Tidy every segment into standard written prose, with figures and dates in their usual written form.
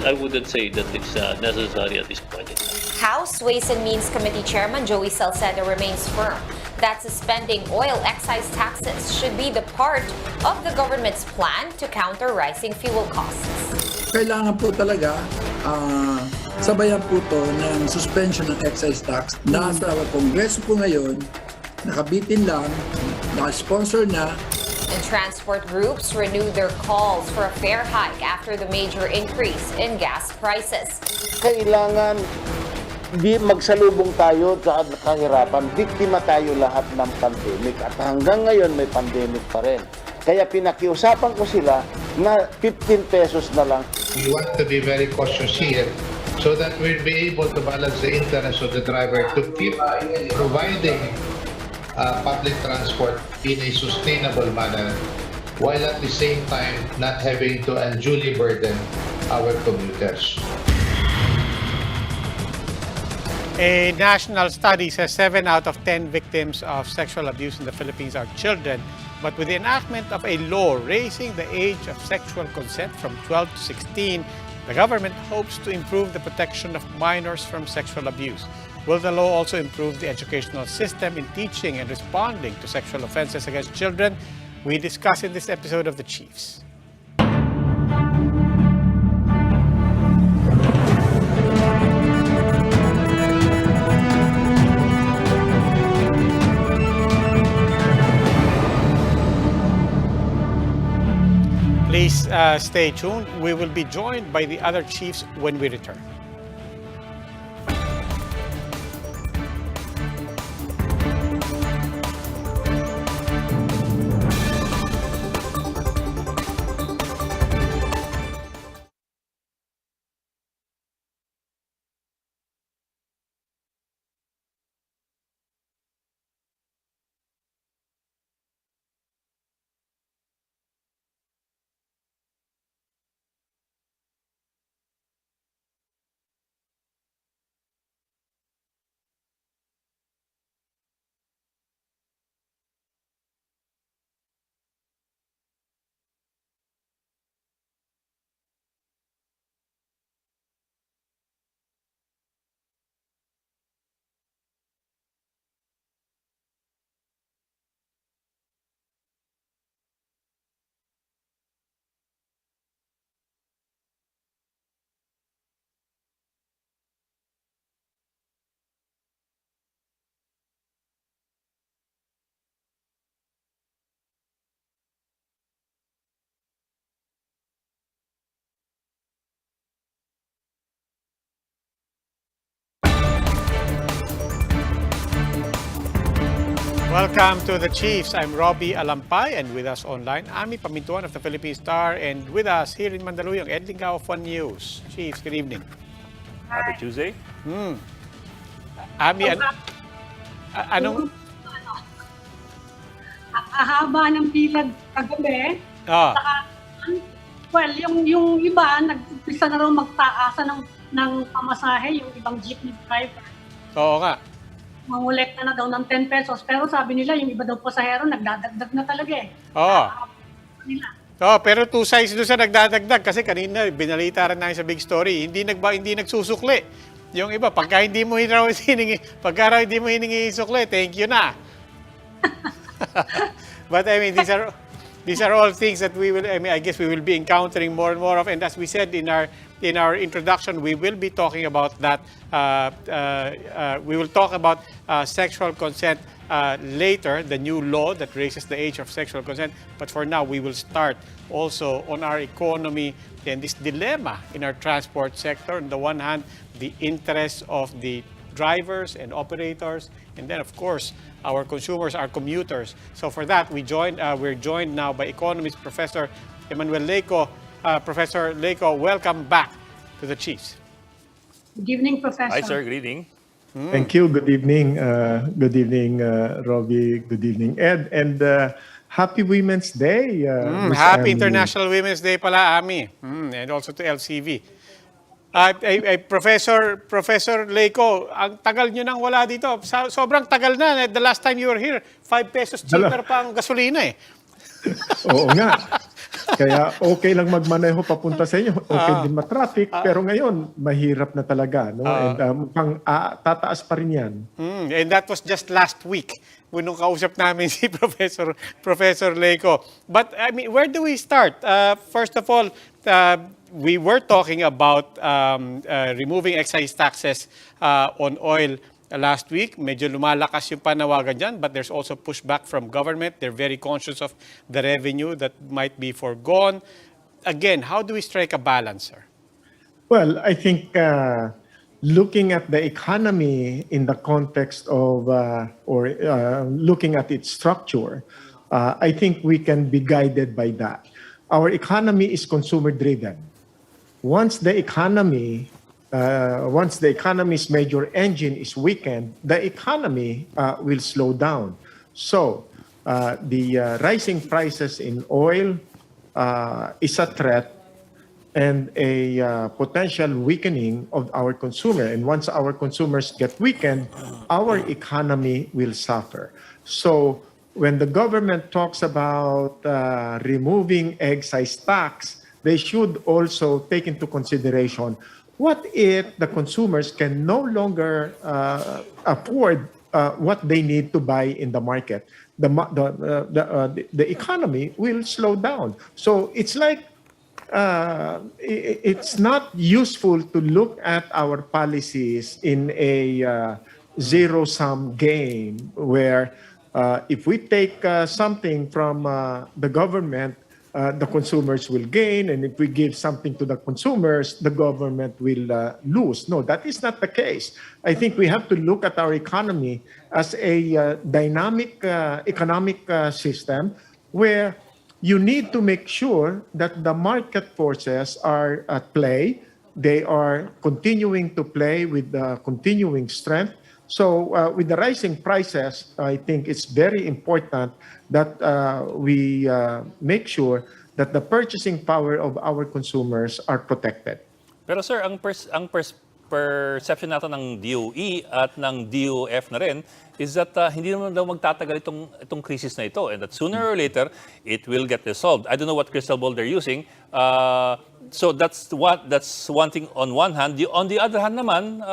I wouldn't say that it's necessary at this point in time. House Ways and Means Committee Chairman Joey Salcedo remains firm that suspending oil excise taxes should be the part of the government's plan to counter rising fuel costs. Kailangan po talaga sabayan po to ng suspension ng excise tax. Nasa Kongreso po ngayon, nakabitin lang, naka-sponsor na. And transport groups renewed their calls for a fare hike after the major increase in gas prices. Kailangan di magsalubong tayo sa kahirapan. Biktima tayo lahat ng pandemic at hanggang ngayon may pandemic pa rin. Kaya pinakiusapan ko sila na 15 pesos na lang. We want to be very cautious here so that we'll be able to balance the interest of the driver to keep providing public transport in a sustainable manner while at the same time not having to unduly burden our commuters. A national study says 7 out of 10 victims of sexual abuse in the Philippines are children. But with the enactment of a law raising the age of sexual consent from 12 to 16, the government hopes to improve the protection of minors from sexual abuse. Will the law also improve the educational system in teaching and responding to sexual offenses against children? We discuss in this episode of The Chiefs. Please stay tuned. We will be joined by the other chiefs when we return. Welcome to The Chiefs. I'm Robbie Alampay, and with us online, Ami Pamintuan of the Philippine Star, and with us here in Mandaluyong, Ed Lingao of One News. Chiefs, good evening. Happy Tuesday. Ami, anong... Ahaba ng pila kagabi. Ah, Saka, well, yung iba, nag-umpisa na raw magtaasa ng pamasahe, yung ibang jeepney driver. oo nga. Mangulekta na daw ng 10 pesos. Pero sabi nila, yung iba daw pasahero, nagdadagdag na talaga eh. Oo. Nila. Oh, pero two sides doon sa nagdadagdag kasi kanina binalita rin namin sa big story, hindi nagsusukli. Yung iba pagka hindi mo hiningi sukli, thank you na. But I mean these are all things that I guess we will be encountering more and more of, and as we said in our introduction, we will be talking about that. We will talk about sexual consent later, the new law that raises the age of sexual consent. But for now, we will start also on our economy and this dilemma in our transport sector. On the one hand, the interests of the drivers and operators, and then of course our consumers, our commuters. So for that, we're joined now by economist Professor Emmanuel Leco. Professor Leco, welcome back to the Chiefs. Good evening, Professor. Hi, sir. Good evening. Thank you. Good evening. Good evening, Robbie. Good evening, Ed. And happy Women's Day. Happy International Women's Day pala, Ami. And also to LCV. Professor Leco, ang tagal nyo nang wala dito. Sobrang tagal na. The last time you were here, 5 pesos cheaper pa ang gasolina eh. Oo nga. Kaya okay lang magmaneho papunta sa inyo, okay din matraffic, pero ngayon mahirap na talaga, no? And mukhang tataas pa rin 'yan. And that was just last week nung kausap namin si Professor Leco. But I mean, where do we start? First of all, we were talking about removing excise taxes on oil last week. Medyo lumalakas yung panawagan dyan, but there's also pushback from government. They're very conscious of the revenue that might be foregone. Again, how do we strike a balance, sir? Well, I think looking at the economy in the context of, looking at its structure, I think we can be guided by that. Our economy is consumer-driven. Once the economy's major engine is weakened, the economy will slow down. So the rising prices in oil is a threat and a potential weakening of our consumer. And once our consumers get weakened, our economy will suffer. So when the government talks about removing excise tax, they should also take into consideration what if the consumers can no longer afford what they need to buy in the market. The economy will slow down. So it's like it's not useful to look at our policies in a zero-sum game where if we take something from the government, the consumers will gain, and if we give something to the consumers, the government will lose. No, that is not the case. I think we have to look at our economy as a dynamic economic system where you need to make sure that the market forces are at play. They are continuing to play with continuing strength. So with the rising prices, I think it's very important that we make sure that the purchasing power of our consumers are protected. Pero sir, ang perception natin ng DOE at ng DOF na rin is that hindi naman daw magtatagal itong crisis na ito, and that sooner or later it will get resolved. I don't know what crystal ball they're using. So that's one thing on one hand. On the other hand naman,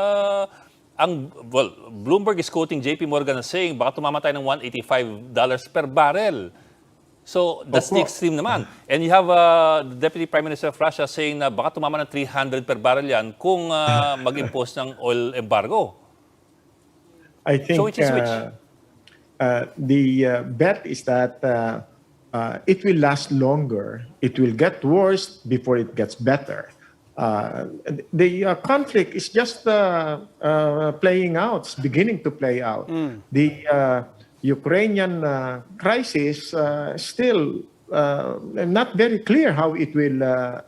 Bloomberg is quoting JP Morgan as saying baka tumama tayo ng $185 per barrel. So that's the extreme naman. And you have the Deputy Prime Minister of Russia saying na baka tumama ng 300 per barrel yan kung mag-impose ng oil embargo. I think so which is which? The bet is that it will last longer. It will get worse before it gets better. The conflict is just playing out. It's beginning to play out. The Ukrainian crisis still not very clear how it will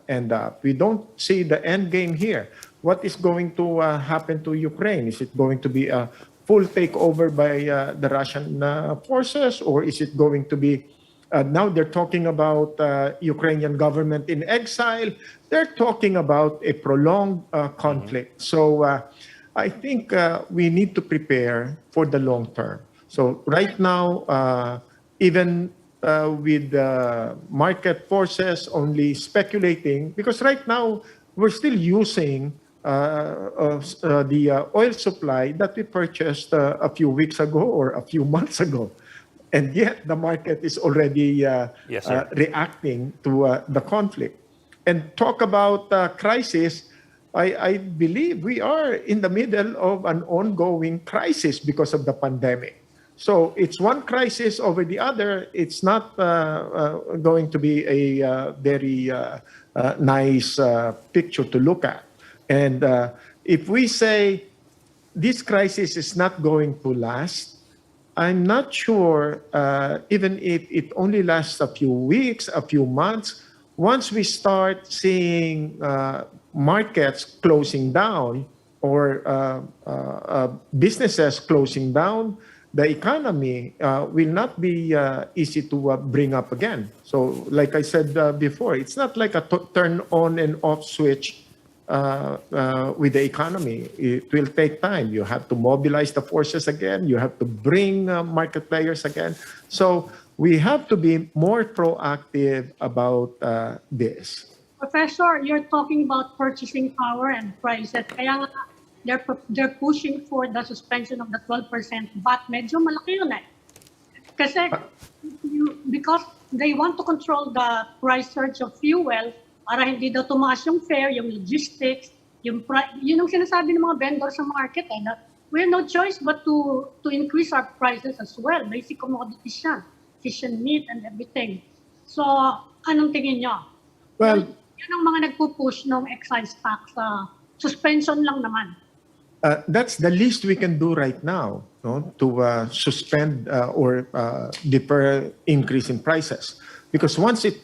end up. We don't see the end game here. What is going to happen to Ukraine? Is it going to be a full takeover by the Russian forces, or is it going to be now they're talking about Ukrainian government in exile. They're talking about a prolonged conflict. So I think we need to prepare for the long term. So right now, even with market forces only speculating, because right now we're still using the oil supply that we purchased a few weeks ago or a few months ago. And yet the market is already reacting to the conflict. And talk about crisis, I believe we are in the middle of an ongoing crisis because of the pandemic. So it's one crisis over the other. It's not going to be a very nice picture to look at. And if we say this crisis is not going to last, I'm not sure, even if it only lasts a few weeks, a few months, once we start seeing markets closing down or businesses closing down, the economy will not be easy to bring up again. So like I said before, it's not like a turn on and off switch with the economy. It will take time. You have to mobilize the forces again. You have to bring market players again. So we have to be more proactive about this. Professor, you're talking about purchasing power and prices. Kaya nga, they're pushing for the suspension of the 12% VAT. Medyo malaki yun eh. Kasi because they want to control the price surge of fuel para hindi daw tumaas yung fare, yung logistics, yun ang sinasabi ng mga vendor sa market eh, na we have no choice but to increase our prices as well. Basic commodities yan, fish and meat and everything. So, anong tingin nyo? Well, Yun ang mga nagpo-push ng excise tax. Suspension lang naman. That's the least we can do right now, no? To suspend or defer increase in prices. Because once it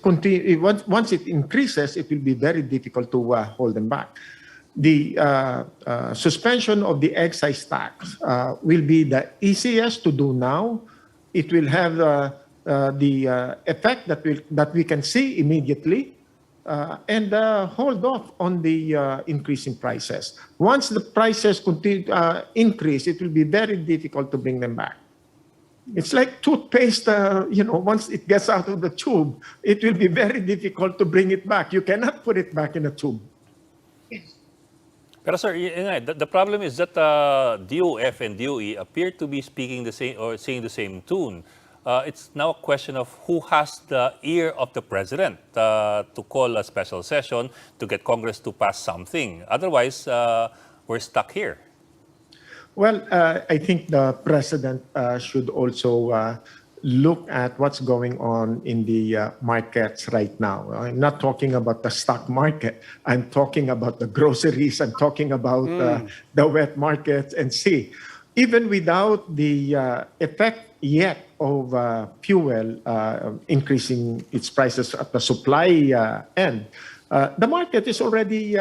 increases, it will be very difficult to hold them back. The suspension of the excise tax will be the easiest to do now. It will have the effect that we can see immediately. And hold off on the increase in prices. Once the prices continue increase, it will be very difficult to bring them back. It's like toothpaste, once it gets out of the tube, it will be very difficult to bring it back. You cannot put it back in a tube. Pero sir, the problem is that DOF and DOE appear to be speaking the same or saying the same tune. It's now a question of who has the ear of the president to call a special session to get Congress to pass something. Otherwise, we're stuck here. Well, I think the president should also look at what's going on in the markets right now. I'm not talking about the stock market. I'm talking about the groceries. I'm talking about the wet markets, and see, even without the effect yet of fuel increasing its prices at the supply end, the market is already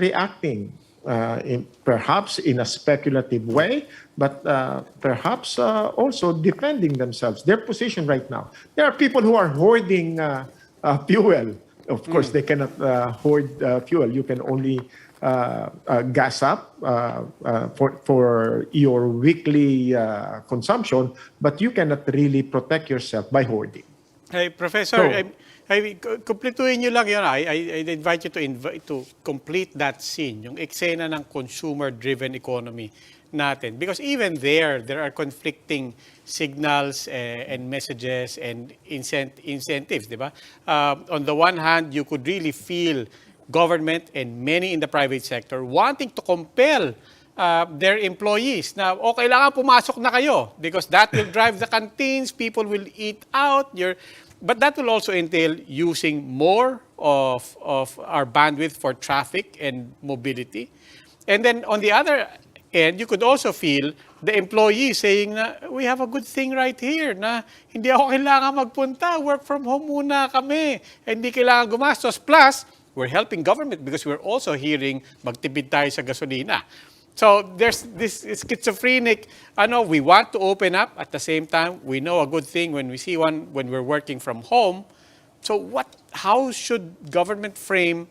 reacting, perhaps in a speculative way, but perhaps also defending themselves, their position right now. There are people who are hoarding fuel. Of course, they cannot hoard fuel. You can only gas up for your weekly consumption, but you cannot really protect yourself by hoarding. Hey, Professor, kumpletuhin nyo lang yun. I invite you to complete that scene, yung eksena ng consumer-driven economy natin. Because even there are conflicting signals and messages and incentives, di ba? On the one hand, you could really feel government and many in the private sector wanting to compel their employees na, kailangan pumasok na kayo because that will drive the canteens, people will eat out. But that will also entail using more of our bandwidth for traffic and mobility. And then on the other end, you could also feel the employees saying na, we have a good thing right here na hindi ako kailangan magpunta, work from home muna kami, hindi kailangan gumastos. Plus, we're helping government because we're also hearing magtipid tayo sa gasolina. So there's this schizophrenic, we want to open up, at the same time, we know a good thing when we see one when we're working from home. So how should government frame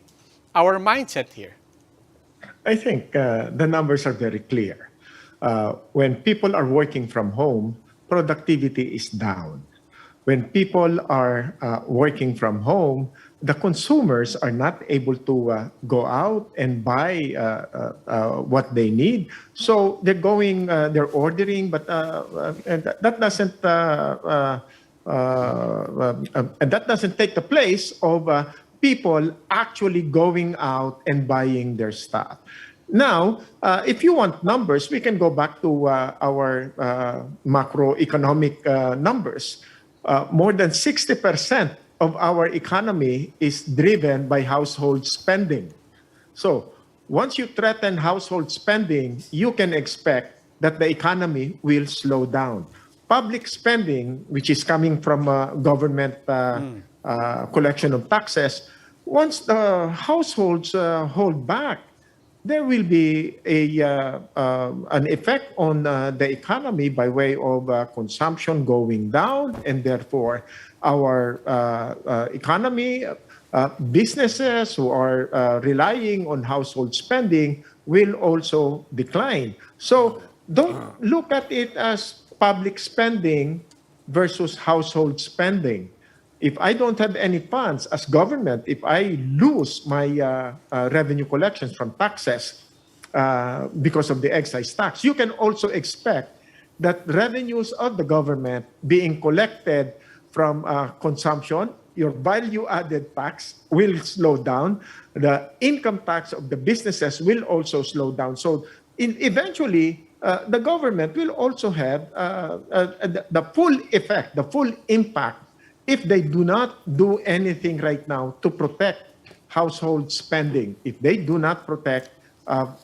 our mindset here? I think the numbers are very clear. When people are working from home, productivity is down. When people are working from home, the consumers are not able to go out and buy what they need. So they're ordering, but that doesn't take the place of people actually going out and buying their stuff. Now, if you want numbers, we can go back to our macroeconomic numbers. More than 60% of our economy is driven by household spending. So once you threaten household spending, you can expect that the economy will slow down. Public spending, which is coming from government collection of taxes, once the households hold back, there will be an effect on the economy by way of consumption going down, and therefore our economy, businesses who are relying on household spending will also decline. So don't look at it as public spending versus household spending. If I don't have any funds as government, if I lose my revenue collections from taxes because of the excise tax, you can also expect that revenues of the government being collected from consumption, your value-added tax will slow down. The income tax of the businesses will also slow down. So eventually, the government will also have the full effect, the full impact if they do not do anything right now to protect household spending, if they do not protect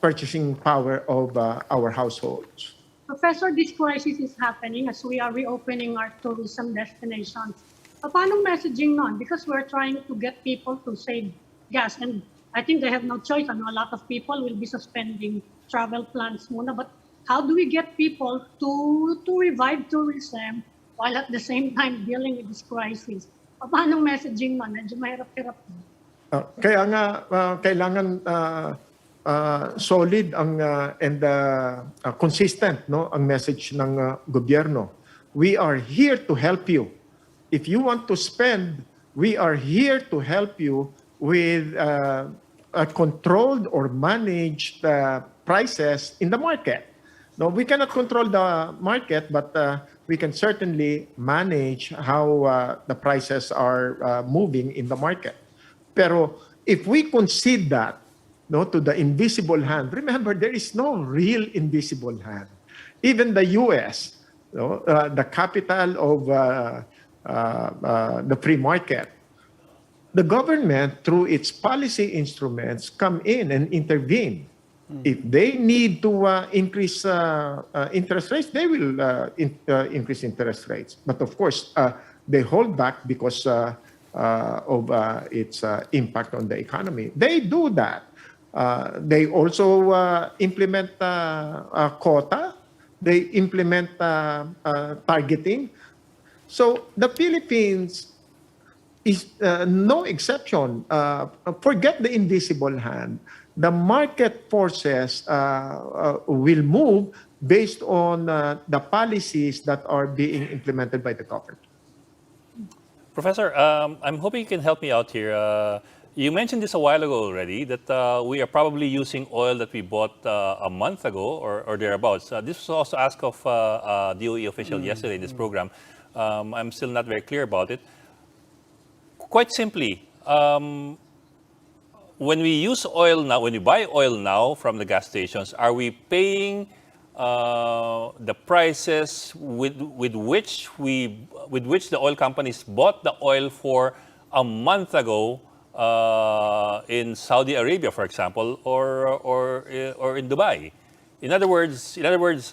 purchasing power of our households. Professor, this crisis is happening as we are reopening our tourism destinations. Paano messaging nun? Because we're trying to get people to save gas, and I think they have no choice. I know a lot of people will be suspending travel plans muna, but how do we get people to revive tourism while at the same time dealing with this crisis? Paano messaging nun? Medyo mahirap-hirap. Kaya nga, kailangan solid ang and consistent ang message ng gobyerno. We are here to help you. If you want to spend, we are here to help you with a controlled or managed prices in the market. No, we cannot control the market, but we can certainly manage how the prices are moving in the market. Pero if we concede that to the invisible hand, remember, there is no real invisible hand. Even the U.S., the capital of the free market, the government, through its policy instruments, come in and intervene. If they need to increase interest rates, they will increase interest rates. But of course, they hold back because of its impact on the economy. They do that. They also implement quota. They implement targeting. So the Philippines is no exception. Forget the invisible hand. The market forces will move based on the policies that are being implemented by the government. Professor, I'm hoping you can help me out here. You mentioned this a while ago already, that we are probably using oil that we bought a month ago or thereabouts. This was also asked of a DOE official yesterday in this program. I'm still not very clear about it. Quite simply, when we use oil now, when we buy oil now from the gas stations, are we paying the prices with which the oil companies bought the oil for a month ago in Saudi Arabia, for example, or in Dubai? In other words, the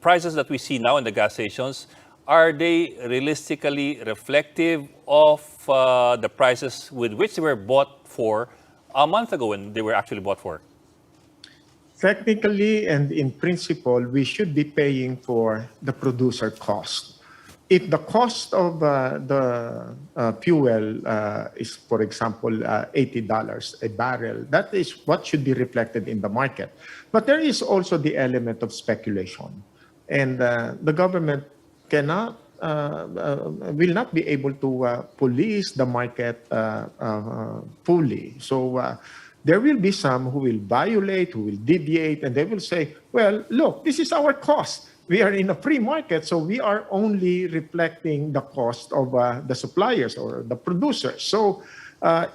prices that we see now in the gas stations, are they realistically reflective of the prices with which they were bought for a month ago when they were actually bought for? Technically and in principle, we should be paying for the producer cost. If the cost of the fuel is, for example, $80 a barrel, that is what should be reflected in the market. But there is also the element of speculation. And the government cannot, will not be able to police the market fully. So there will be some who will violate, who will deviate, and they will say, well, look, this is our cost. We are in a free market, so we are only reflecting the cost of the suppliers or the producers. So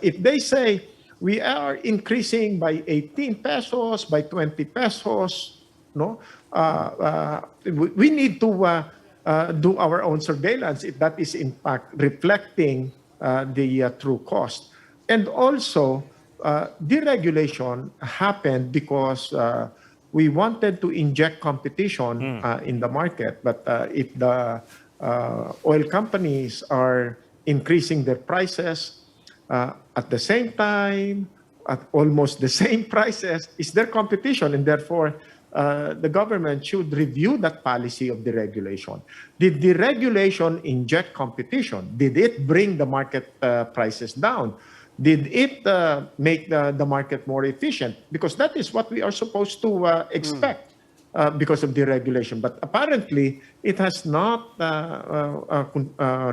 if they say we are increasing by 18 pesos, by 20 pesos, we need to do our own surveillance if that is in fact reflecting the true cost. And also, deregulation happened because we wanted to inject competition in the market. But if the oil companies are increasing their prices at the same time, at almost the same prices, it's their competition, and therefore the government should review that policy of deregulation. Did deregulation inject competition? Did it bring the market prices down? Did it make the market more efficient? Because that is what we are supposed to expect. because of deregulation. But apparently, it has not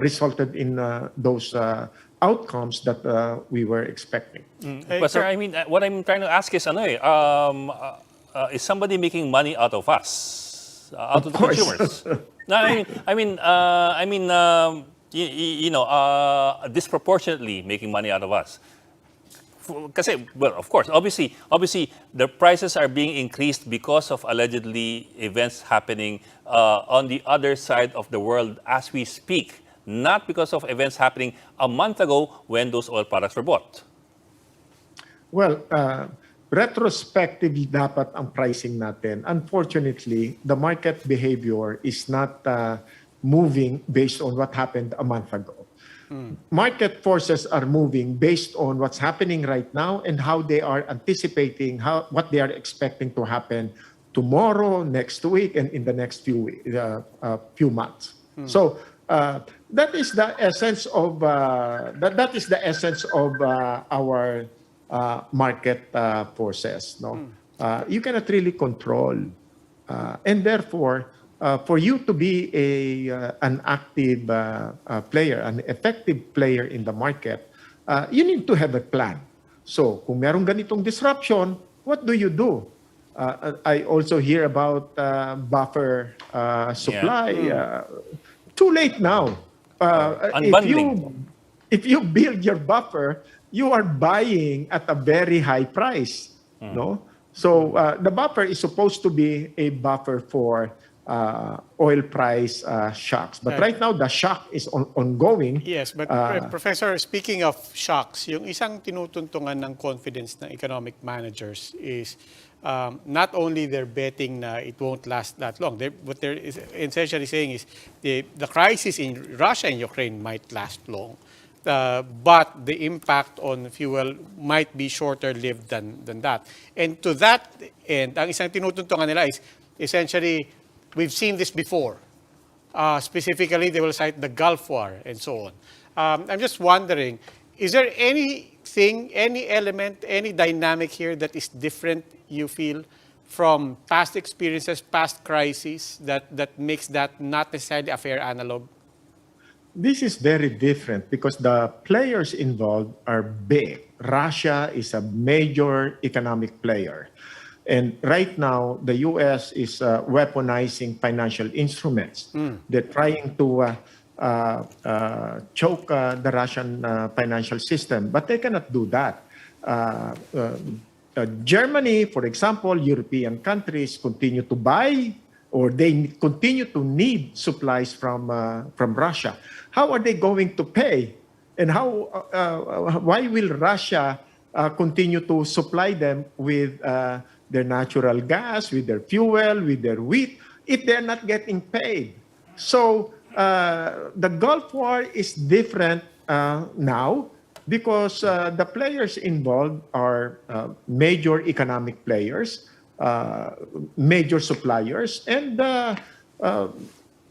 resulted in those outcomes that we were expecting. But sir, I mean, what I'm trying to ask is, is somebody making money out of us, out of the course. consumers? No, disproportionately making money out of us. Kasi, well, of course, obviously, the prices are being increased because of allegedly events happening on the other side of the world as we speak, not because of events happening a month ago when those oil products were bought. Well, retrospectively dapat ang pricing natin. Unfortunately, the market behavior is not moving based on what happened a month ago. Market forces are moving based on what's happening right now and how they are anticipating what they are expecting to happen tomorrow, next week, and in the next few months. So that is the essence of our market forces. No, you cannot really control, and therefore, for you to be an active player, an effective player in the market, you need to have a plan. So, kung merong ganitong disruption, what do you do? I also hear about buffer supply. Too late now. If you build your buffer, you are buying at a very high price. No, so the buffer is supposed to be a buffer for oil price shocks. But right now, the shock is ongoing. Yes, but Professor, speaking of shocks, yung isang tinutuntungan ng confidence ng economic managers is not only they're betting na it won't last that long. What they're essentially saying is the crisis in Russia and Ukraine might last long. But the impact on fuel might be shorter-lived than that. And to that end, ang isang tinutuntungan nila is essentially, we've seen this before. Specifically, they will cite the Gulf War and so on. I'm just wondering, is there anything, any element, any dynamic here that is different, you feel, from past experiences, past crises, that makes that not necessarily a fair analog? This is very different because the players involved are big. Russia is a major economic player. And right now, the U.S. is weaponizing financial instruments. They're trying to choke the Russian financial system, but they cannot do that. Germany, for example, European countries continue to buy, or they continue to need supplies from Russia. How are they going to pay? And why will Russia continue to supply them with their natural gas, with their fuel, with their wheat, if they're not getting paid? So the Gulf War is different now because the players involved are major economic players, major suppliers, and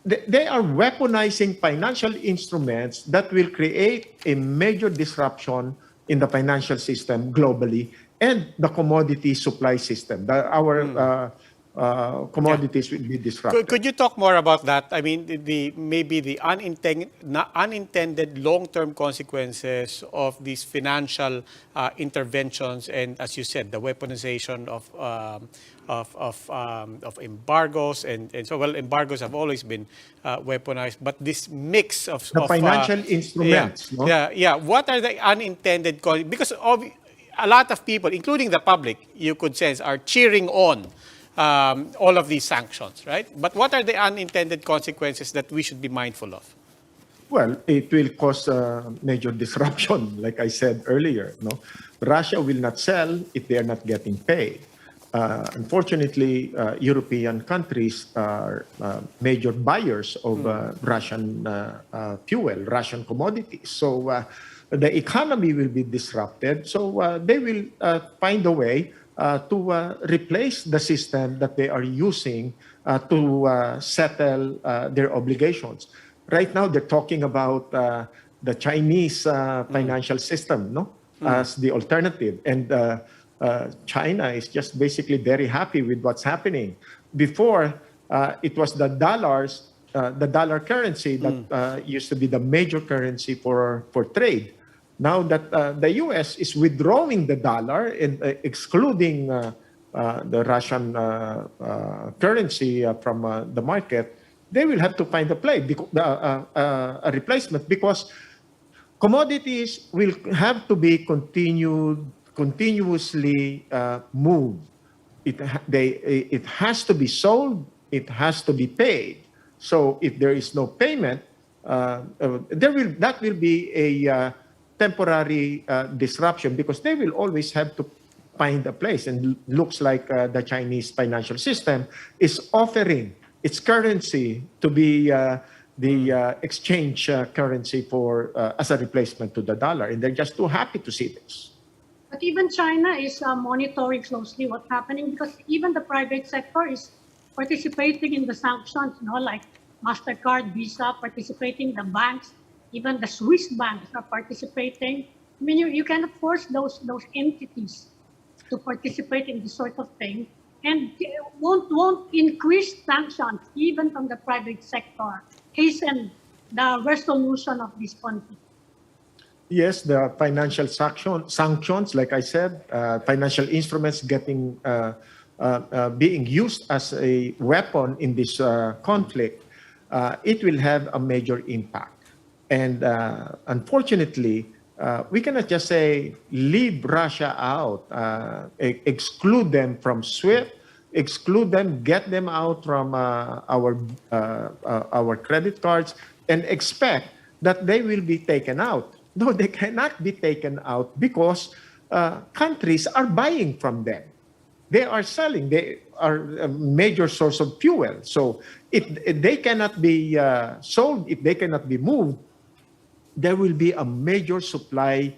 they are weaponizing financial instruments that will create a major disruption in the financial system globally and the commodity supply system. Our commodities will be disrupted. Could you talk more about that? I mean, maybe the unintended long-term consequences of these financial interventions, and as you said, the weaponization of embargoes, and so, well, embargoes have always been weaponized, but this mix of the financial instruments. What are the unintended consequences? Because a lot of people, including the public, you could sense, are cheering on all of these sanctions, right? But what are the unintended consequences that we should be mindful of? Well, it will cause major disruption, like I said earlier. No, Russia will not sell if they are not getting paid. Unfortunately, European countries are major buyers of Russian fuel, Russian commodities. So the economy will be disrupted. So they will find a way to replace the system that they are using to settle their obligations. Right now, they're talking about the Chinese financial system, no, as the alternative. And China is just basically very happy with what's happening. before, it was the dollar currency that used to be the major currency for trade. Now that the U.S. is withdrawing the dollar and excluding the Russian currency from the market, they will have to find a replacement, because commodities will have to be continuously moved. It has to be sold. It has to be paid. So if there is no payment, that will be a temporary disruption, because they will always have to find a place. And looks like the Chinese financial system is offering its currency to be the exchange currency for as a replacement to the dollar, and they're just too happy to see this. But even China is monitoring closely what's happening, because even the private sector is participating in the sanctions, like MasterCard, Visa participating, the banks, even the Swiss banks are participating. I mean, you cannot force those entities to participate in this sort of thing, and won't increase sanctions even from the private sector, hasten the resolution of this conflict. Yes, the financial sanctions, like I said, financial instruments being used as a weapon in this conflict, it will have a major impact. And unfortunately, we cannot just say leave Russia out, exclude them from SWIFT, exclude them, get them out from our credit cards, and expect that they will be taken out. No, they cannot be taken out, because countries are buying from them. They are selling. They are a major source of fuel. So if they cannot be sold, if they cannot be moved, there will be a major supply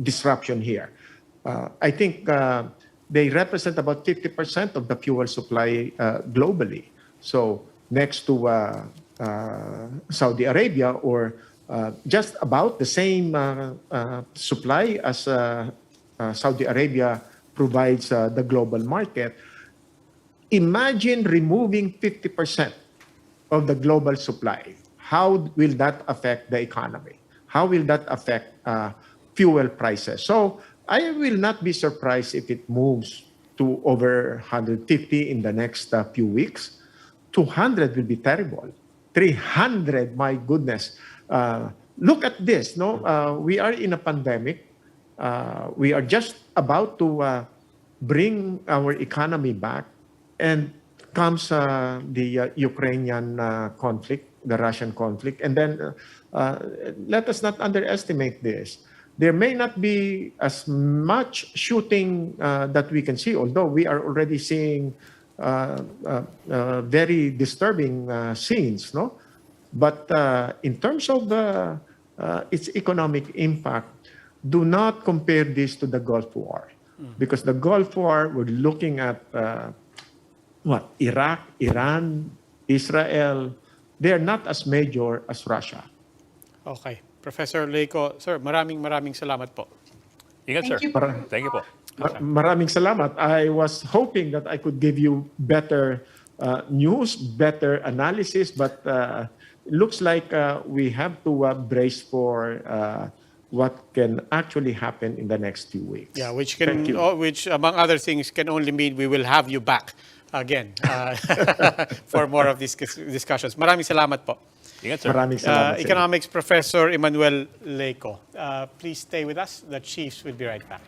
disruption here. I think they represent about 50% of the fuel supply globally. So next to Saudi Arabia, or just about the same supply as Saudi Arabia provides the global market. Imagine removing 50% of the global supply. How will that affect the economy? How will that affect fuel prices? So I will not be surprised if it moves to over 150 in the next few weeks. 200 will be terrible. 300, my goodness. Look at this. We are in a pandemic. We are just about to bring our economy back, and comes the Ukrainian conflict, the Russian conflict. And then let us not underestimate this. There may not be as much shooting that we can see, although we are already seeing very disturbing scenes, But in terms of its economic impact, do not compare this to the Gulf War. Because the Gulf War, we're looking at Iraq, Iran, Israel. They are not as major as Russia. Okay. Professor Leyco, sir, maraming salamat po. Ingat, sir. Thank you po. Maraming salamat. I was hoping that I could give you better news, better analysis, but it looks like we have to brace for what can actually happen in the next few weeks. Yeah, which among other things can only mean we will have you back again for more of these discussions. Maraming salamat po. Ingat, sir. Maraming salamat. Economics Professor Emmanuel Leyco. Please stay with us. The Chiefs will be right back.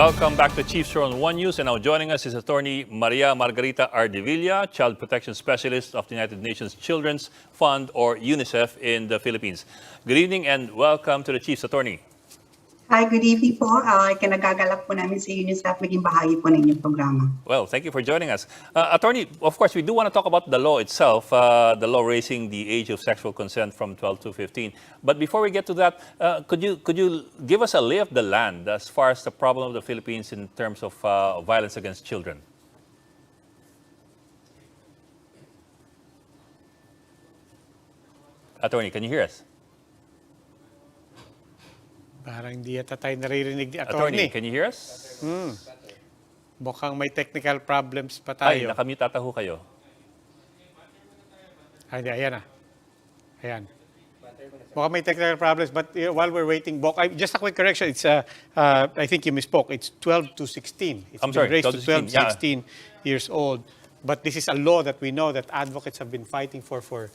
Welcome back to Chiefs Show on One News. And now joining us is Attorney Maria Margarita Ardevilla, Child Protection Specialist of the United Nations Children's Fund, or UNICEF, in the Philippines. Good evening and welcome to the Chiefs, Attorney. Hi, good evening po. Kinagagalak po namin sa UNICEF maging bahagi po ng inyong programa. Well, thank you for joining us. Attorney, of course, we do want to talk about the law itself, the law raising the age of sexual consent from 12 to 15. But before we get to that, could you give us a lay of the land as far as the problem of the Philippines in terms of violence against children? Attorney, can you hear us? Parang hindi yata tayo naririnig ni Attorney, Attorney. can you hear us? Mukhang may technical problems pa Ay, tayo. nakamute ata ho kayo. Ay, ayan na. Ayan. Mukhang may technical problems, but while we're waiting, Bok, just a quick correction. It's I think you misspoke. It's 12 to 16. It's I'm been sorry, raised 12 to to 12 to 16, 16 years old. But this is a law that we know that advocates have been fighting for 4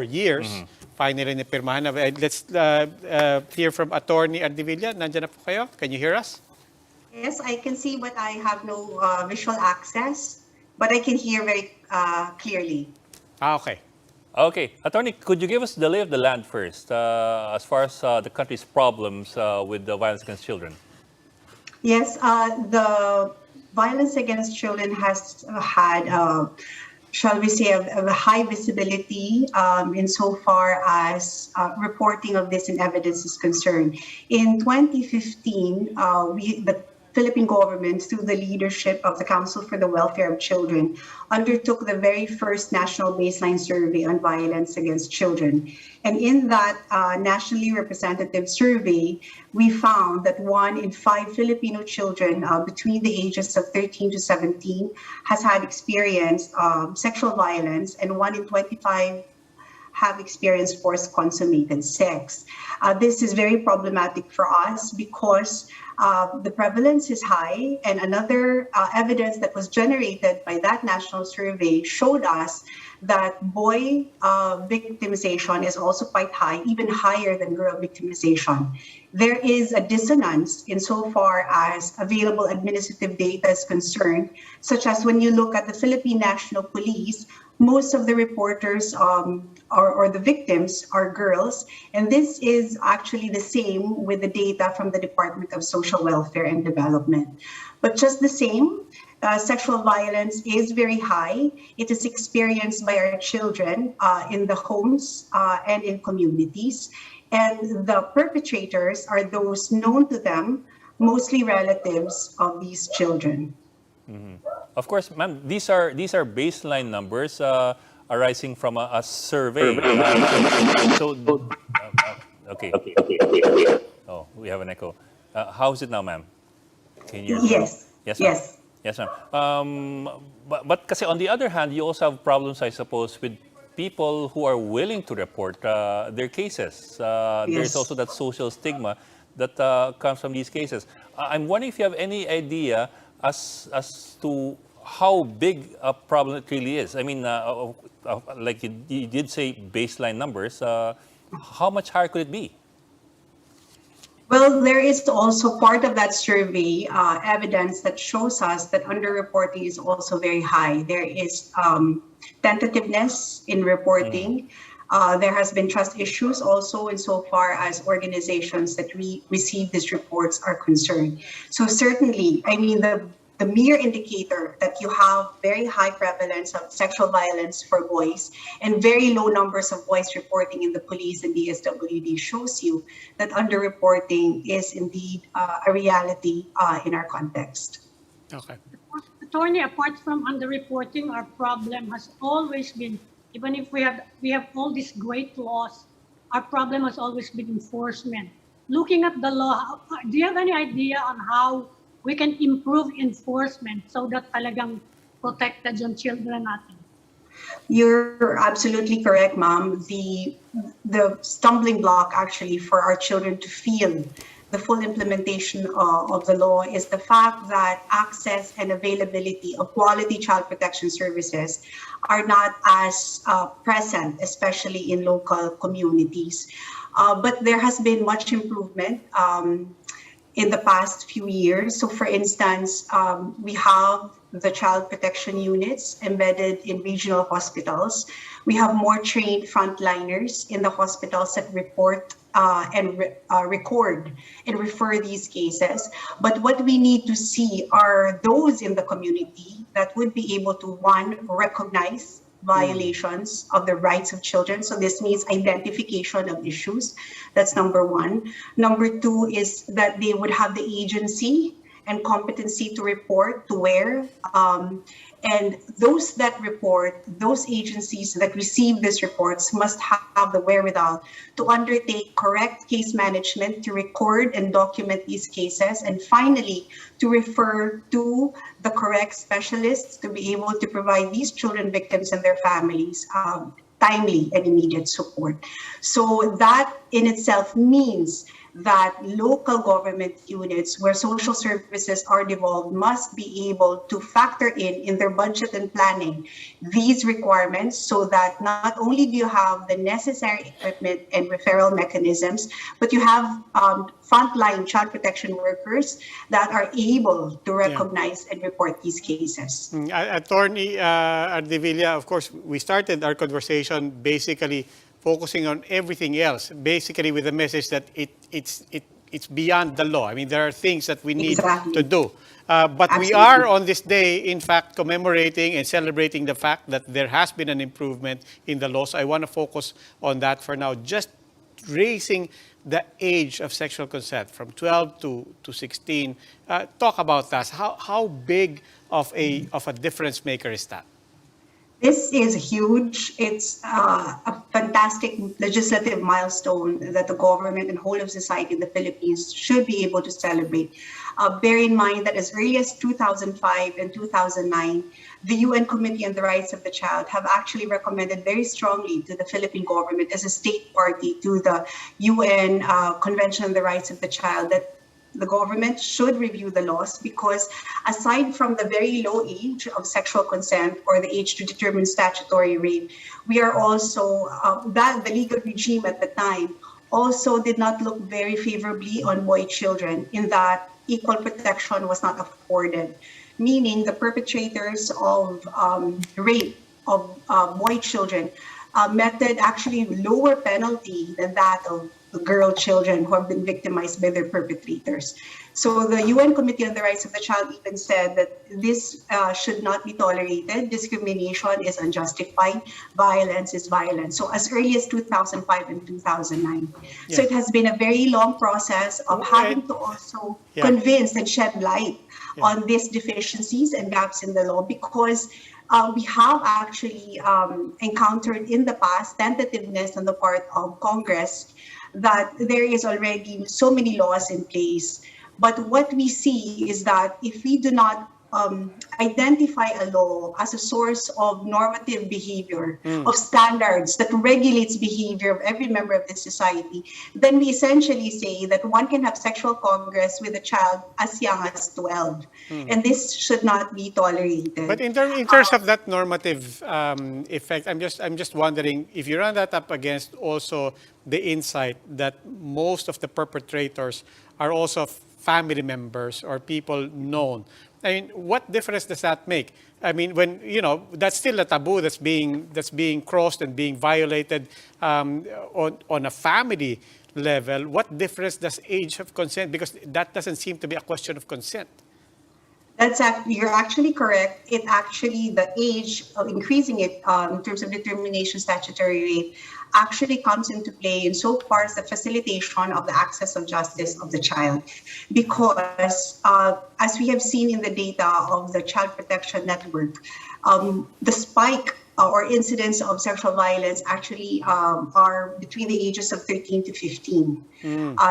years. Finally, napirmahan na. Let's hear from Attorney Ardevilla. Nandiyan na po kayo? Can you hear us? Yes, I can see, but I have no visual access, but I can hear very clearly. Okay. Okay. Attorney, could you give us the lay of the land first as far as the country's problems with the violence against children? Yes, the violence against children has had, shall we say, a high visibility insofar as reporting of this in evidence is concerned. In 2015, the Philippine government, through the leadership of the Council for the Welfare of Children, undertook the very first national baseline survey on violence against children. And in that nationally representative survey, we found that 1 in 5 Filipino children between the ages of 13 to 17 has had experienced sexual violence, and 1 in 25 have experienced forced consummated sex. This is very problematic for us because the prevalence is high, and another evidence that was generated by that national survey showed us that boy victimization is also quite high, even higher than girl victimization. There is a dissonance insofar as available administrative data is concerned, such as when you look at the Philippine National Police, most of the reporters or the victims are girls, and this is actually the same with the data from the Department of Social Welfare and Development. But just the same, sexual violence is very high. It is experienced by our children in the homes and in communities, and the perpetrators are those known to them, mostly relatives of these children. Of course, ma'am, these are baseline numbers arising from a survey. Okay. Oh, we have an echo. How is it now, ma'am? Can you hear me? Yes. Yes, ma'am. Yes. Yes, ma'am. But kasi on the other hand, you also have problems, I suppose, with people who are willing to report their cases. There's also that social stigma that comes from these cases. I'm wondering if you have any idea as to how big a problem it really is. I mean, like you did say baseline numbers, how much higher could it be? Well, there is also part of that survey evidence that shows us that underreporting is also very high. There is tentativeness in reporting. There has been trust issues also insofar as organizations that receive these reports are concerned. So certainly, I mean, the mere indicator that you have very high prevalence of sexual violence for boys and very low numbers of boys reporting in the police and DSWD shows you that underreporting is indeed a reality in our context. Okay. Attorney, apart from underreporting, our problem has always been, even if we have all these great laws, our problem has always been enforcement. Looking at the law, do you have any idea on how we can improve enforcement so that talagang protected yung children natin? You're absolutely correct, ma'am. The stumbling block actually for our children to feel the full implementation of the law is the fact that access and availability of quality child protection services are not as present, especially in local communities. But there has been much improvement. in the past few years. So for instance, we have the child protection units embedded in regional hospitals. We have more trained frontliners in the hospitals that report record and refer these cases. But what we need to see are those in the community that would be able to, one, recognize violations of the rights of children. So this means identification of issues. That's number one. Number two is that they would have the agency and competency to report to where. And those that report, those agencies that receive these reports must have the wherewithal to undertake correct case management, to record and document these cases, and finally, to refer to the correct specialists to be able to provide these children victims and their families timely and immediate support. So that in itself means that local government units where social services are devolved must be able to factor in their budget and planning these requirements, so that not only do you have the necessary equipment and referral mechanisms, but you have frontline child protection workers that are able to recognize and report these cases. Attorney Ardevilla, of course, we started our conversation basically focusing on everything else, basically with the message that it's beyond the law. I mean, there are things that we need to do. But we are on this day, in fact, commemorating and celebrating the fact that there has been an improvement in the law. So I want to focus on that for now. Just raising the age of sexual consent from 12 to 16. Talk about that. How big of a difference maker is that? This is huge. It's a fantastic legislative milestone that the government and whole of society in the Philippines should be able to celebrate. Bear in mind that as early as 2005 and 2009, the UN Committee on the Rights of the Child have actually recommended very strongly to the Philippine government as a state party to the UN Convention on the Rights of the Child that the government should review the laws, because aside from the very low age of sexual consent or the age to determine statutory rape, we are also, the legal regime at the time also did not look very favorably on boy children, in that equal protection was not afforded, meaning the perpetrators of rape of boy children meted actually lower penalty than that of girl children who have been victimized by their perpetrators. So the UN Committee on the Rights of the Child even said that this should not be tolerated. Discrimination is unjustified. Violence is violence. So as early as 2005 and 2009. Yeah. So it has been a very long process of having to also convince and shed light on these deficiencies and gaps in the law, because we have actually encountered in the past tentativeness on the part of Congress that there is already so many laws in place. But what we see is that if we do not identify a law as a source of normative behavior, of standards that regulates behavior of every member of the society, then we essentially say that one can have sexual congress with a child as young as 12. And this should not be tolerated. But in terms of that normative effect, I'm just wondering if you run that up against also the insight that most of the perpetrators are also family members or people known. I mean, what difference does that make? I mean, when, that's still a taboo that's being crossed and being violated on a family level. What difference does age of consent? Because that doesn't seem to be a question of consent. You're actually correct. It actually, the age of increasing it in terms of determination statutory rape actually comes into play insofar as the facilitation of the access of justice of the child. Because as we have seen in the data of the Child Protection Network, the spike or incidents of sexual violence actually are between the ages of 13 to 15.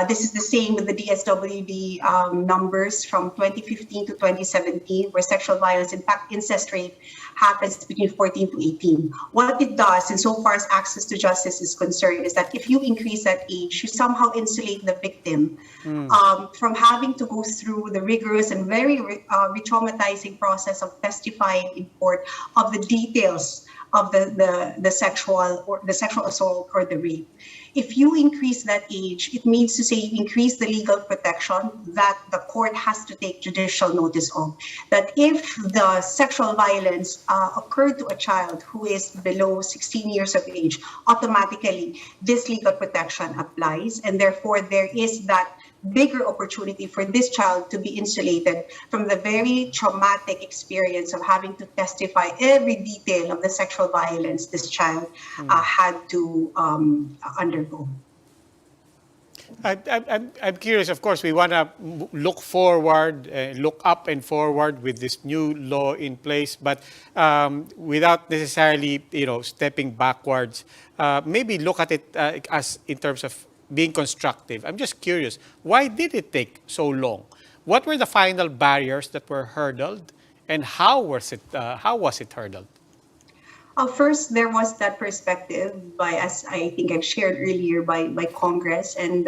This is the same with the DSWD numbers from 2015 to 2017, where sexual violence, in fact, incest rape, happens between 14 to 18. What it does, insofar as access to justice is concerned, is that if you increase that age, you somehow insulate the victim from having to go through the rigorous and very re-traumatizing process of testifying in court of the details of the sexual assault or the rape. If you increase that age, it means to say you increase the legal protection that the court has to take judicial notice of. That if the sexual violence occurred to a child who is below 16 years of age, automatically this legal protection applies, and therefore there is that bigger opportunity for this child to be insulated from the very traumatic experience of having to testify every detail of the sexual violence this child had to undergo. I'm curious, of course, we want to look forward, look up and forward with this new law in place, but without necessarily, stepping backwards. Maybe look at it as in terms of being constructive. I'm just curious, why did it take so long? What were the final barriers that were hurdled, and how was it hurdled? First, there was that perspective by, as I think I've shared earlier, by Congress and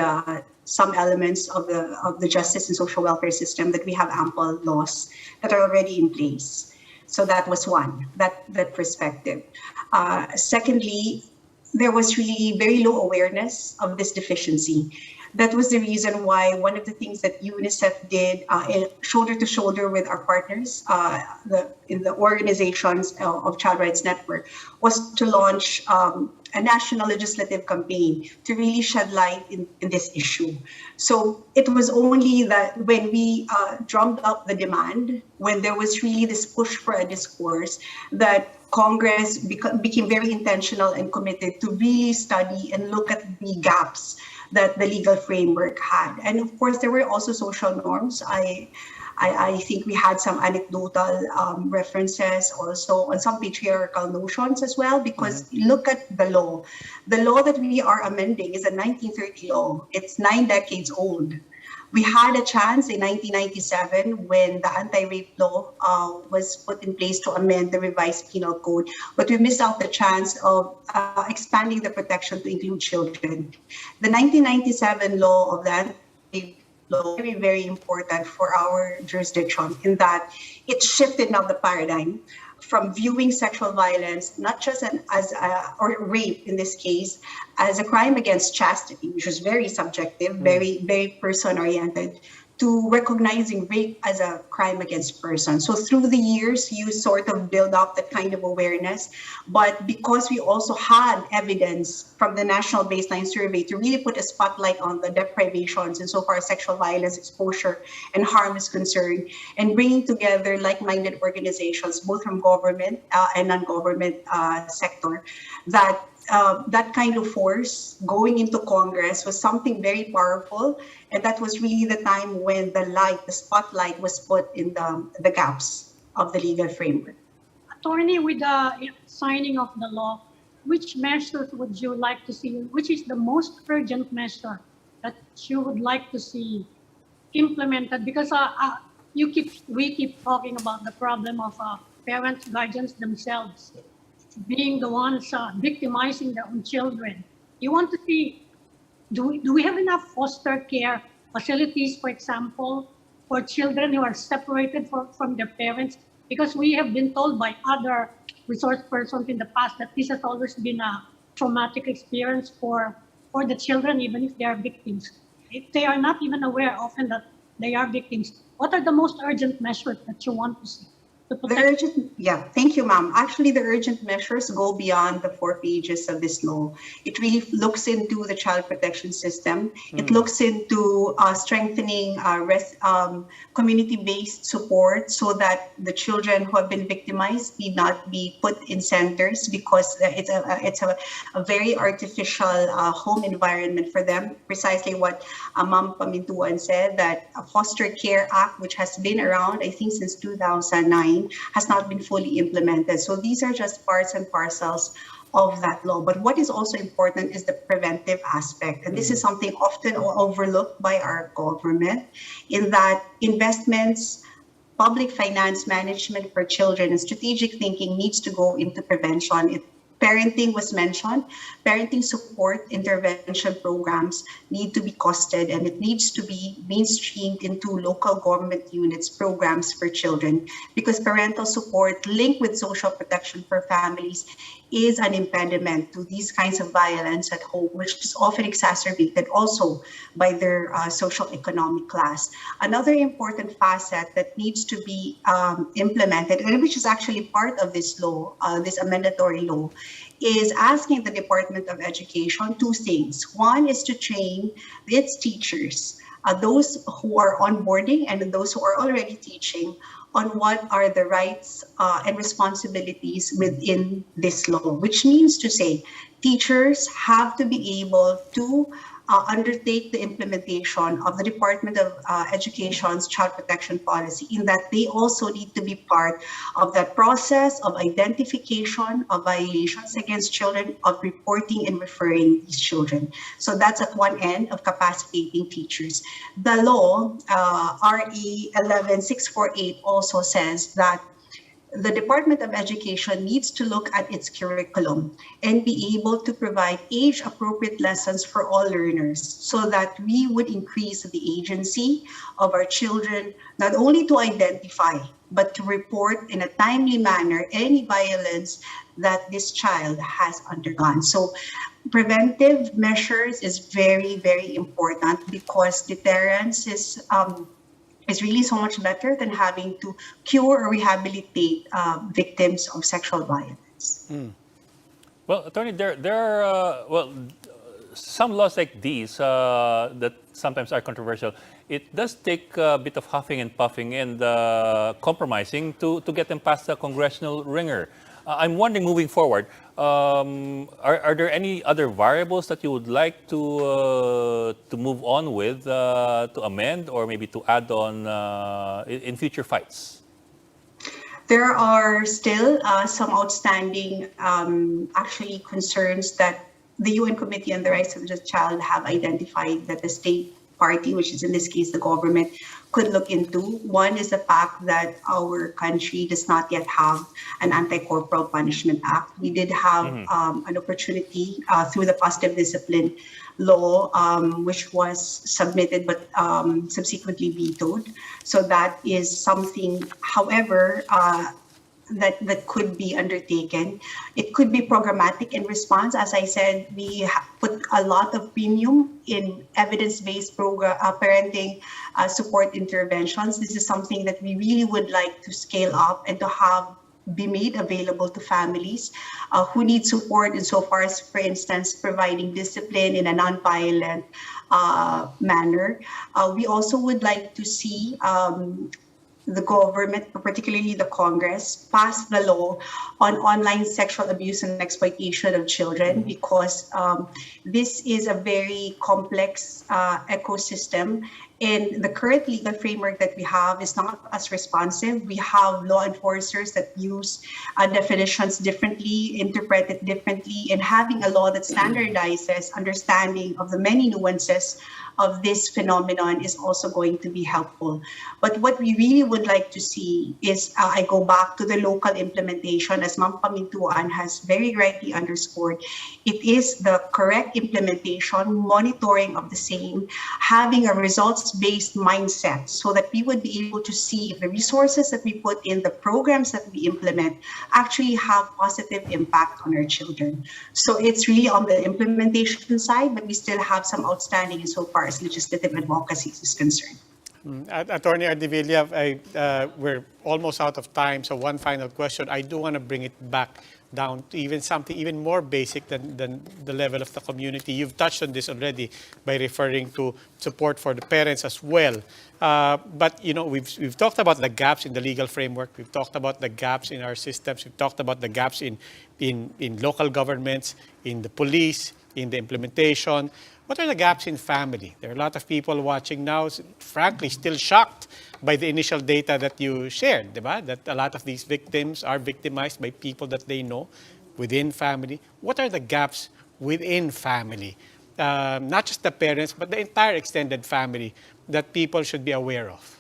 some elements of the justice and social welfare system, that we have ample laws that are already in place. So that was one, that perspective. Secondly, there was really very low awareness of this deficiency. That was the reason why one of the things that UNICEF did, shoulder to shoulder with our partners in the organizations of Child Rights Network, was to launch a national legislative campaign to really shed light in this issue. So it was only that when we drummed up the demand, when there was really this push for a discourse, that Congress became very intentional and committed to really study and look at the gaps that the legal framework had. And of course, there were also social norms. I think we had some anecdotal references also on some patriarchal notions as well, because look at the law. The law that we are amending is a 1930 law. It's 9 decades old. We had a chance in 1997 when the anti-rape law was put in place to amend the revised penal code, but we missed out the chance of expanding the protection to include children. The 1997 law of the anti-rape law is very, very important for our jurisdiction in that it shifted now the paradigm from viewing sexual violence not just or rape in this case as a crime against chastity, which was very subjective, very, very person-oriented, to recognizing rape as a crime against person. So through the years, you sort of build up that kind of awareness. But because we also had evidence from the National Baseline Survey to really put a spotlight on the deprivations insofar as sexual violence exposure and harm is concerned, and bringing together like-minded organizations, both from government and non-government sector, that kind of force going into Congress was something very powerful, and that was really the time when the spotlight was put in the gaps of the legal framework. Attorney, with the signing of the law, which measures would you like to see? Which is the most urgent measure that you would like to see implemented? Because we keep talking about the problem of parents, guardians themselves being the ones victimizing their own children. You want to see, do we have enough foster care facilities, for example, for children who are separated from their parents? Because we have been told by other resource persons in the past that this has always been a traumatic experience for the children, even if they are victims. If they are not even aware often that they are victims, what are the most urgent measures that you want to see? Thank you, ma'am. Actually, the urgent measures go beyond the 4 pages of this law. It really looks into the child protection system. It looks into strengthening community-based support so that the children who have been victimized need not be put in centers, because it's a very artificial home environment for them. Precisely what Ma'am Pamintuan said, that a Foster Care Act, which has been around, I think, since 2009, has not been fully implemented. So these are just parts and parcels of that law. But what is also important is the preventive aspect. And this is something often overlooked by our government, in that investments, public finance management for children, and strategic thinking needs to go into prevention. parenting was mentioned. Parenting support intervention programs need to be costed, and it needs to be mainstreamed into local government units programs for children, because parental support linked with social protection for families is an impediment to these kinds of violence at home, which is often exacerbated also by their social economic class. Another important facet that needs to be implemented, and which is actually part of this law, this amendatory law, is asking the Department of Education two things. One is to train its teachers, those who are onboarding and those who are already teaching, on what are the rights and responsibilities within this law, which means to say teachers have to be able to undertake the implementation of the Department of Education's child protection policy, in that they also need to be part of that process of identification of violations against children, of reporting and referring these children. So that's at one end of capacitating teachers. The law, RE 11648, also says that the Department of Education needs to look at its curriculum and be able to provide age-appropriate lessons for all learners, so that we would increase the agency of our children, not only to identify, but to report in a timely manner any violence that this child has undergone. So preventive measures is very, very important, because deterrence is really so much better than having to cure or rehabilitate victims of sexual violence. Well, Attorney, there are some laws like these that sometimes are controversial. It does take a bit of huffing and puffing and compromising to get them past the congressional ringer. I'm wondering, moving forward, are there any other variables that you would like to move on with, to amend, or maybe to add on in future fights? There are still some outstanding actually concerns that the UN Committee on the Rights of the Child have identified that the state party, which is in this case the government, could look into. One is the fact that our country does not yet have an anti-corporal punishment act. We did have an opportunity through the positive discipline law, which was submitted but subsequently vetoed. So that is something, however, that could be undertaken. It could be programmatic in response. As I said, we put a lot of premium in evidence-based parenting support interventions. This is something that we really would like to scale up and to have be made available to families who need support insofar as, for instance, providing discipline in a non-violent manner. We also would like to see the government, particularly the Congress, pass the law on online sexual abuse and exploitation of children, because this is a very complex ecosystem, and the current legal framework that we have is not as responsive. We have law enforcers that use definitions differently, interpret it differently, and having a law that standardizes understanding of the many nuances of this phenomenon is also going to be helpful. But what we really would like to see is, I go back to the local implementation, as Ma'am Pamintuan has very rightly underscored, it is the correct implementation, monitoring of the same, having a results-based mindset, so that we would be able to see if the resources that we put in, the programs that we implement, actually have positive impact on our children. So it's really on the implementation side, but we still have some outstanding insofar as legislative advocacy is concerned. Attorney Ardevilla, we're almost out of time, so one final question. I do want to bring it back down to even something even more basic than the level of the community. You've touched on this already by referring to support for the parents as well. But you know, we've talked about the gaps in the legal framework. We've talked about the gaps in our systems. We've talked about the gaps in local governments, in the police, in the implementation. What are the gaps in family? There are a lot of people watching now, frankly, still shocked by the initial data that you shared, diba? That a lot of these victims are victimized by people that they know within family. What are the gaps within family? Not just the parents, but the entire extended family that people should be aware of.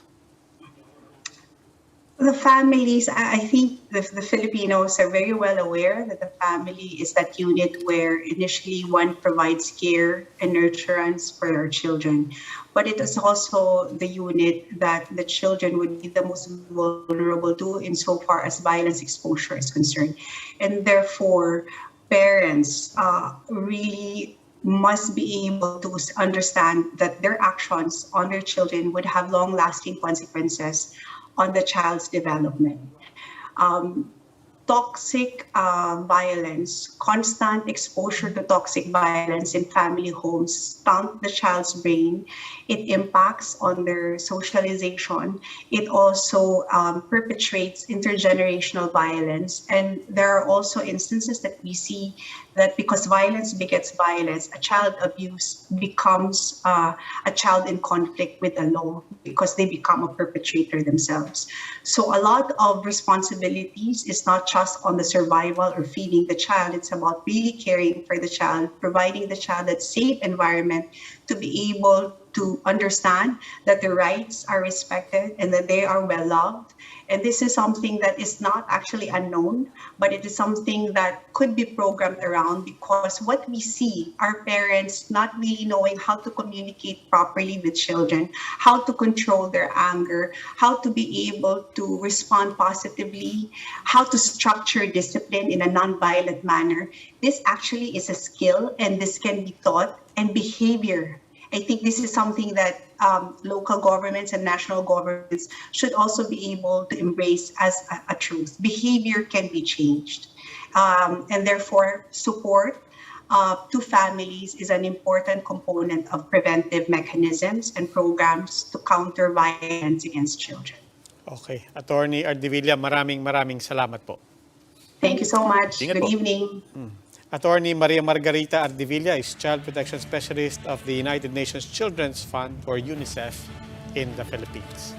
the families, I think the Filipinos are very well aware that the family is that unit where initially one provides care and nurturance for their children. But it is also the unit that the children would be the most vulnerable to insofar as violence exposure is concerned. And therefore, parents really must be able to understand that their actions on their children would have long-lasting consequences on the child's development. Toxic violence, constant exposure to toxic violence in family homes stunt the child's brain. It impacts on their socialization. It also perpetrates intergenerational violence. And there are also instances that we see that because violence begets violence, a child abuse becomes a child in conflict with the law because they become a perpetrator themselves. So a lot of responsibilities is not just on the survival or feeding the child. It's about really caring for the child, providing the child that safe environment to be able to understand that their rights are respected and that they are well loved. And this is something that is not actually unknown, but it is something that could be programmed around because what we see are parents not really knowing how to communicate properly with children, how to control their anger, how to be able to respond positively, how to structure discipline in a non-violent manner. This actually is a skill and this can be taught, and behavior. I think this is something that local governments and national governments should also be able to embrace as a truth. Behavior can be changed. And therefore, support to families is an important component of preventive mechanisms and programs to counter violence against children. Okay. Attorney Ardevilla, maraming salamat po. Thank you so much. Ingat Good po. evening. Attorney Maria Margarita Ardevilla is Child Protection Specialist of the United Nations Children's Fund, or UNICEF, in the Philippines.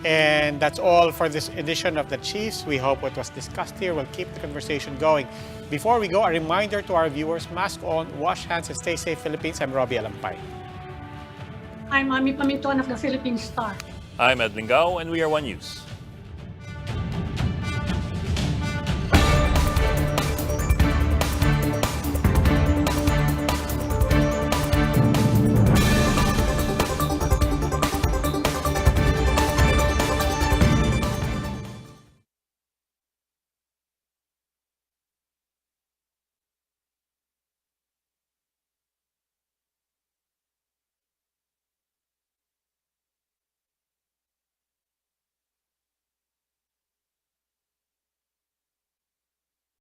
And that's all for this edition of the Chiefs. We hope what was discussed here will keep the conversation going. Before we go, a reminder to our viewers, mask on, wash hands, and stay safe, Philippines. I'm Robbie Alampay. I'm Ami Paminton of the Philippine Star. I'm Edwin Gao, and we are One News.